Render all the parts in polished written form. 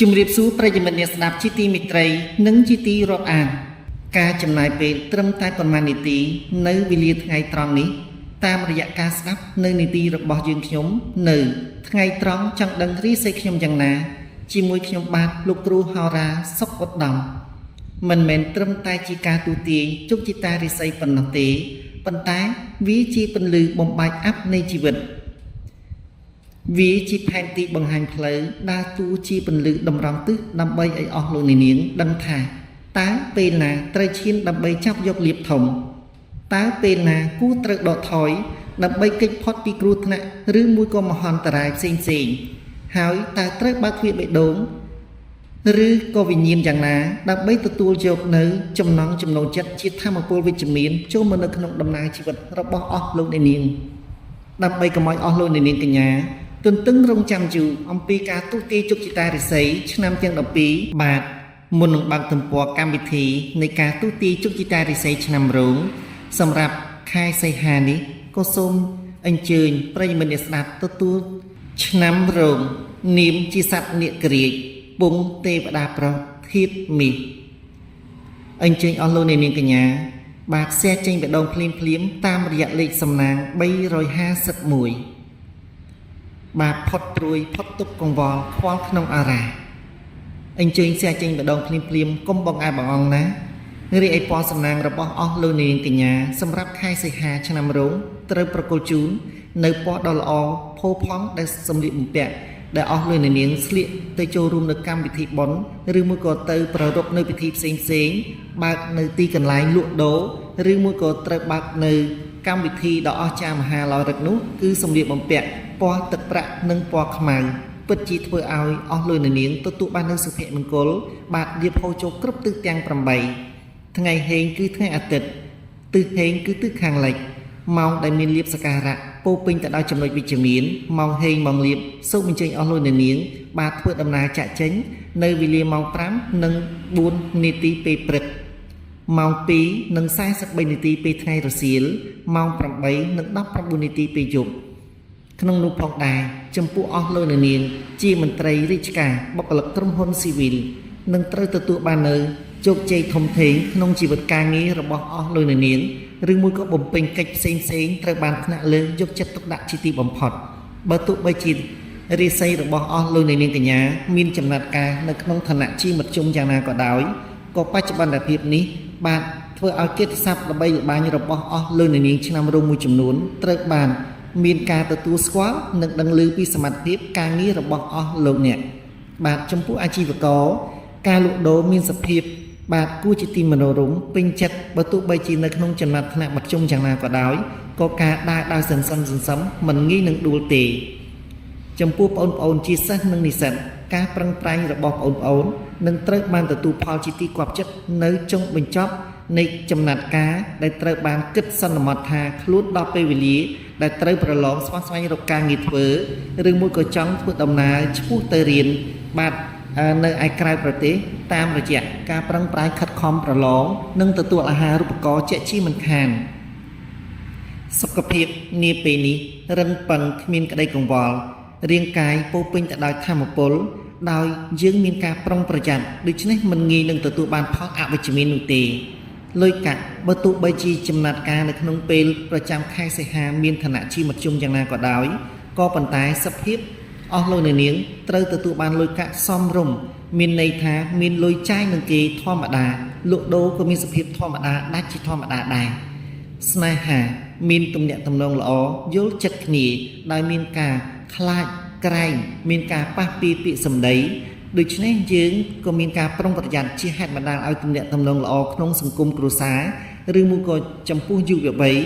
ជំរាបសួរប្រិយមិត្តអ្នកស្ដាប់ជាទីមេត្រីនិងជាទីរាប់អានការចំណាយពេលត្រឹមតែប៉ុន្មាននាទីនៅវេលាថ្ងៃត្រង់នេះតាមរយៈការស្ដាប់នៅនីតិរបស់យើងខ្ញុំនៅថ្ងៃត្រង់ចង់ដឹងរីសេខ្ញុំយ៉ាងណាជាមួយខ្ញុំបាទលោកគ្រូហោរាសុខឧត្តមមិនមែនត្រឹមតែជាការទូទាយជោគជតារិស័យប៉ុណ្ណោះទេប៉ុន្តែវាជាពន្លឺបំបែកអាប់នៃជីវិតវាជាផែនទីបង្ហាញផ្លូវដើរតួជាពន្លឺតម្រង់ទិសដើម្បីឲ្យអស់លោកអ្នកនាងដឹងថាតើពេលណាត្រូវឈានដើម្បីចាប់យកលៀបធំតើពេលណាគួរត្រូវដកថយដើម្បីគេចផុតពីគ្រោះថ្នាក់ឬមួយក៏មហន្តរាយផ្សេងហើយតើត្រូវបើកទ្វារបេះដូងឬក៏វិញ្ញាណយ៉ាងណាដើម្បីទទួលយកនៅចំណង់ចំណូលចិត្តជាធម៌ពលវិជ្ជមានចូលមកនៅក្នុងដំណើរជីវិតរបស់អស់លោកអ្នកនាងដើម្បីកុំឲ្យអស់លោកអ្នកនាងកញ្ញាទន្ទឹងរង់ចាំយូរអំពីការទូទាយជោគជតារិស័យឆ្នាំទាំង12បាទមុននឹងបើកទំព័រកម្មវិធីនៃការទូទាយជោគជតារិស័យឆ្នាំរោងសម្រាប់ខែសីហានេះក៏សូមអញ្ជើញប្រិយមិត្តអ្នកស្ដាប់ទទួលឆ្នាំរោងនាមជាសត្វនាគរាជពងទេវតាប្រុសធាតុមាសអញ្ជើញអស់លោកអ្នកនាងកញ្ញាបាទแชร์ចេញបេះដូងភ្លាមតាមរយៈលេខសំណាង351បាទផុតព្រួយផុតទុកកង្វល់ខ្វល់ក្នុងអារាអញ្ជើញแชร์ចេញបេះដូងភ្លាមកុំបងឯបងអង្គណារីឯពណ៌សំណាងរបស់អស់លោកនាងកញ្ញាសម្រាប់ខែសីហាឆ្នាំរោងត្រូវប្រគល់ជូននៅពណ៌ដ៏ល្អផូរផង់ដែលសម្លៀកបំពាក់ដែលអស់លោកនាងស្លៀកទៅចូលរួមនៅកម្មវិធីបុណ្យឬមួយក៏ទៅប្រារព្ធនៅពិធីផ្សេងបើកនៅទីកន្លែងលក់ដូរឬមួយក៏ត្រូវបើកនៅកម្មវិធីដ៏អស្ចារ្យមហាឡរិកនោះគឺសម្លៀកបំពាក់ពណ៌ទឹកប្រាក់និងពណ៌ខ្មៅពិតជាធ្វើឲ្យអស់លោកនាងទទួលបាននូវសុភមង្គលបាទលាភហូរចូលគ្រប់ទិសទាំង8ថ្ងៃហេងគឺថ្ងៃអាទិត្យទិសហេងគឺទិសខាងលិចម៉ោងដែលមានលាភសក្ការៈពោពេញទៅដោយចំណុចវិជ្ជមានម៉ោងហេងម៉ោងលាភសូមអញ្ជើញអស់លោកនាងបាទធ្វើដំណើរចាក់ចេញនៅវេលាម៉ោង5និង4នាទីពេលព្រឹកម៉ោង2និង43នាទីពេលថ្ងៃរសៀលម៉ោង8និង19នាទីពេលយប់ក្នុងនោះផងដែរចំពោះអស់លោកនាងជាមន្ត្រីរាជការបុគ្គលិកក្រុមហ៊ុនស៊ីវិលនឹងត្រូវទទួលបាននៅជោគជ័យធំធេងក្នុងជីវិតការងាររបស់អស់លោកនាងឬមួយក៏បំពេញកិច្ចផ្សេងត្រូវបានថ្នាក់លើយកចិត្តទុកដាក់ជាទីបំផុតបើទោះបីជារាសីរបស់អស់លោកនាងកញ្ញាមានចំណាត់ការនៅក្នុងឋានៈជាមធ្យមយ៉ាងណាក៏ដោយក៏បច្ចុប្បន្នភាពនេះបាទធ្វើឲ្យកិត្តិស័ព្ទល្បីល្បាញរបស់អស់លោកនាងឆ្នាំរោងមួយចំនួនត្រូវបានមានការទទួលស្គាល់និងដឹងឮពីសមត្ថភាពការងាររបស់អស់លោកអ្នកបាទចំពោះអាជីវករការលក់ដូរមានសភាពបាទគួរជាទីមនោរម្យពេញចិត្តបើទោះបីជានៅក្នុងចំណាត់ថ្នាក់មធ្យមយ៉ាងណាក៏ដោយក៏ការដើរដោយសន្សំមិនងាយនឹងដួលទេចំពោះបងប្អូនជាសិស្សនិងនិស្សិតការប្រឹងប្រែងរបស់បងប្អូននឹងត្រូវបានទទួលផលជាទីគាប់ចិត្តនៅចុងបញ្ចប់នៃចំណាត់ការដែលត្រូវបានគិតសន្មត់ថាខ្លួនដល់ពេលវេលាដែលត្រូវប្រឡងស្វែងរកការងារធ្វើឬមួយក៏ចង់ធ្វើដំណើរឆ្ពោះទៅរៀនបាទនៅឯក្រៅប្រទេសតាមរយៈការប្រឹងប្រែងខិតខំប្រឡងនិងទទួលអាហារូបករណ៍ជាក់ជាមិនខានសុខភាពនាពេលនេះរឹងប៉ឹងគ្មានក្តីកង្វល់រាងកាយពោពេញទៅដោយធម៌ពលដោយយើងមានការប្រុងប្រយ័ត្នដូច្នេះមិនងាយនឹងទទួលបានផលអវិជ្ជមាននោះទេលុយកាក់បើទោះបីជាចំណាត់ការនៅក្នុងពេលប្រចាំខែសីហាមានឋានៈជាមធ្យមយ៉ាងណាក៏ដោយក៏ប៉ុន្តែសភាពអស់លោកនាងត្រូវទទួលបានលុយកាក់សមរម្យមានន័យថាមានលុយចាយនឹងគេធម្មតាលក់ដូរក៏មានសភាពធម្មតាដាច់ជាធម្មតាដែរស្នេហាមានទំនាក់ទំនងល្អយល់ចិត្តគ្នាដោយមានការខ្លាចក្រែងមានការប៉ះពីពាក្យសម្ដីដូច្នេះយើងក៏មានការប្រុងប្រយ័ត្នជាហេតុបណ្ដាលឲ្យទំនាក់ទំនងល្អក្នុងសង្គមគ្រួសារឬមួយក៏ចំពោះយុវវ័យ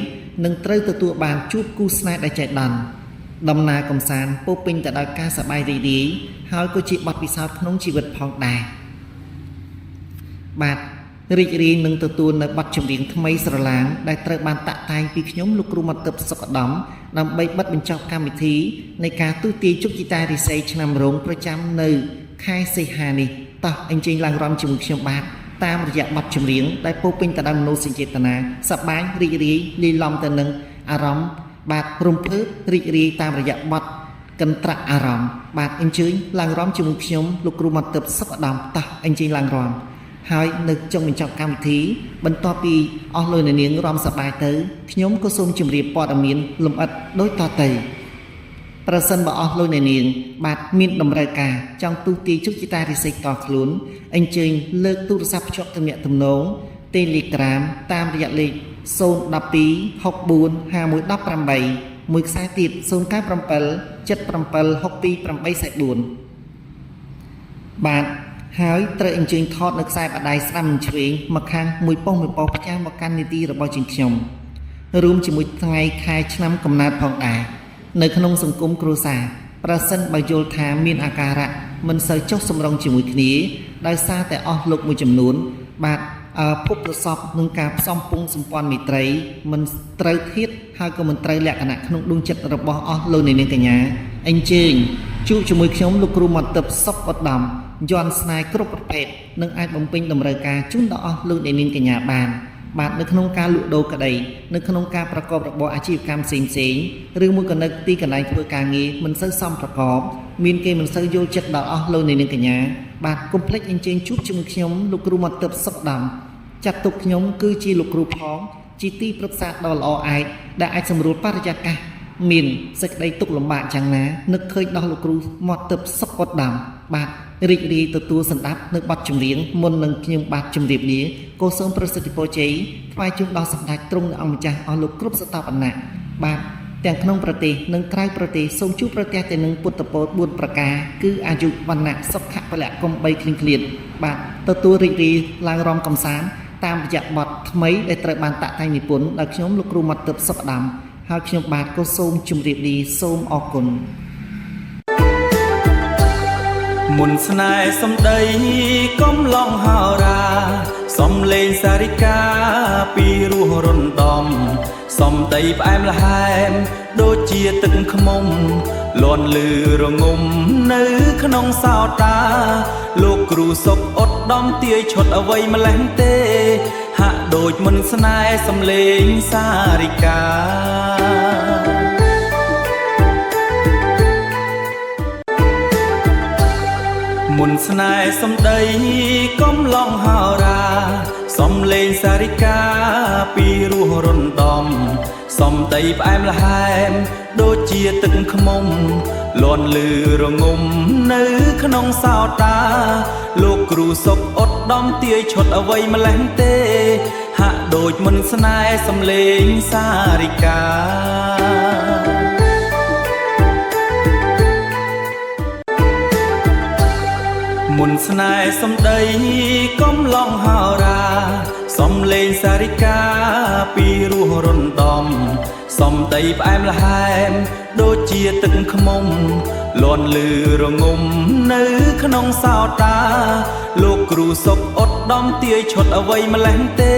នឹងត្រូវទទួលបានជួបគូស្នេហ៍ដែលចៃដន្យដំណើរកំសាន្តពោពេញទៅដោយការសប្បាយរីករាយហើយក៏ជាបទពិសោធន៍ក្នុងជីវិតផងដែរបាទរីករាយនឹងទទួលនៅបទចម្រៀងថ្មីស្រឡាងដែលត្រូវបានតាក់តែងពីខ្ញុំលោកគ្រូមកទឹកសុខឧត្តមដើម្បីបិទបញ្ចប់កម្មវិធីនៃការទូទាយជោគជតារិស័យឆ្នាំរោងប្រចាំនៅខែសីហានេះតោះអញ្ជើញឡើងរំជាមួយខ្ញុំបាទតាមរយៈបទចម្រៀងដែលពោពេញទៅដោយមនោសញ្ចេតនាសប្បាយរីករាយលាយឡំទៅនឹងអារម្មណ៍បាទរំភើបរីករាយតាមរយៈបទក កន្ត្រាក់អារម្មណ៍បាទអញ្ជើញឡើងរំជាមួយខ្ញុំលោកគ្រូមកទើបសុខឧត្តមតោះអញ្ជើញឡើងរំហើយនៅចុងបញ្ចប់កម្មវិធីបន្ទាប់ពីអស់លោកអ្នកនាងរំសប្បាយទៅខ្ញុំក៏សូមជម្រាបព័ត៌មានលម្អិតដូចតទៅប្រសិនបើអស់លោកអ្នកនាងបាទមានតម្រូវការចង់ទូទាយជោគជតារិស័យតខ្លួនអញ្ជើញលើកទូរស័ព្ទភ្ជាប់ទំនាក់ទំនង Telegram តាមរយៈលេខ012 64 5118មួយខ្សែទៀត097 77 62 844បាទហើយត្រូវអញ្ជើញថតនៅខ្សែបដៃស្ដាំឆ្វេងមកខាងមួយប៉ុងផ្កាមកកាន់នីតិរបស់ជាងខ្ញុំរួមជាមួយថ្ងៃខែឆ្នាំកំណើតផងដែរនៅក្នុងសង្គមគ្រួសារប្រសិនបើយល់ថាមានអាការៈមិនសូវចុះសម្រុងជាមួយគ្នាដោយសារតែអស់លោកមួយចំនួនបាទភពប្រសពនឹងការផ្សំពងសម្ព័ន្ធមេត្រីមិនត្រូវធាតហើយក៏មិនត្រូវលក្ខណៈក្នុងដួងចិត្តរបស់អស់លោកនាងកញ្ញាអញ្ជើញជួបជាមួយខ្ញុំលោកគ្រូមកទិបសុខឧត្តមយន់ស្នេហ៍គ្រប់ប្រភេទនឹងអាចបំពេញតម្រូវការជូនដល់អស់លោកនាងកញ្ញាបានបាទនៅក្នុងការលក់ដូរក្តីនៅក្នុងការប្រកបរបរអាជីវកម្មផ្សេងឬមួយក៏នៅទីកន្លែងធ្វើការងារមិនសូវសមប្រកបមានគេមិនសូវយល់ចិត្តដល់អស់លោកនាងកញ្ញាបាទកុំភ្លេចអញ្ជើញជួបជាមួយខ្ញុំលោកគ្រូមកទិបសុខឧត្តមចាត់ទុកខ្ញុំគឺជាលោកគ្រូផងជាទីប្រឹក្សាដ៏ល្អឯកដែលអាចសម្រួលបរិយាកាសមានសេចក្តីទុកលំបាកយ៉ាងណានឹកឃើញដល់លោកគ្រូមកទិបសុខឧត្តមបាទរីករាយទទួលសន្តាប់នៅបទចម្រៀងមុននឹងខ្ញុំបាទជម្រាបលាក៏សូមប្រសិទ្ធពរជ័យថ្វាយជូនដល់សម្ដេចទ្រង់អង្គម្ចាស់អស់លោកគ្រប់សតបណៈបាទទាំងក្នុងប្រទេសនិងក្រៅប្រទេសសូមជួបប្រទះតែនឹងពុទ្ធពរ4ប្រការគឺអាយុវណ្ណៈសុខៈពលៈគំ3គ្លៀងគ្លៀតបាទទទួលរីករាយឡើងរំកំសាន្តតាមរយៈបទថ្មីដែលត្រូវបានតាក់តែងនិពន្ធដោយខ្ញុំលោកគ្រូមកទិបសុខឧត្តមហើយខ្ញុំបាទក៏សូមជម្រាបលាសូមអរគុណមុនស្នេហ៍សំដីកំឡងហោរាសំលេងសារិកាពីរស់រំដំសំដីផ្អែមល្ហែមដូចជាទឹកខ្មុំលន់លឺរងំនៅក្នុងសោតាលោកគ្រូសុខឧត្តមទាយឈុតអ្វីម្លេះទេហាក់ដូចមុនស្នេហ៍សំលេងសារិកាមុនស្នេហ៍សំដីកំឡងហោរាសំលេងសារិកាពីរស់រំដំសំដីផ្អែមល្ហែមដូចជាទឹកខ្មុំលន់លឺរងំនៅក្នុងសោតាលោកគ្រូសុខឧត្តមទាយឈុតអ្វីម្លេះទេហាក់ដូចមុនស្នេហ៍សំលេងសារិកាមុនស្នេហ៍សំដីកំឡងហោរាសំលេងសារិកាពីរស់រំដំសំដីផ្អែមល្ហែមដូចជាទឹកខ្មុំលន់លឺរងំនៅក្នុងសោតាលោកគ្រូសុខឧត្តមទាយឈុតអ្វីម្លេះទេ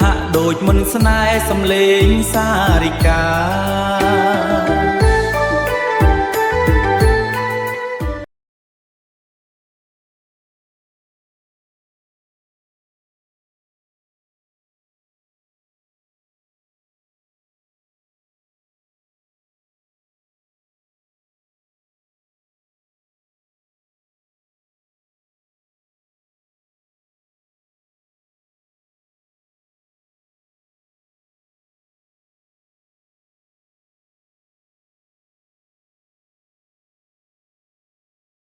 ហាក់ដូចមុនស្នេហ៍សំលេងសារិកា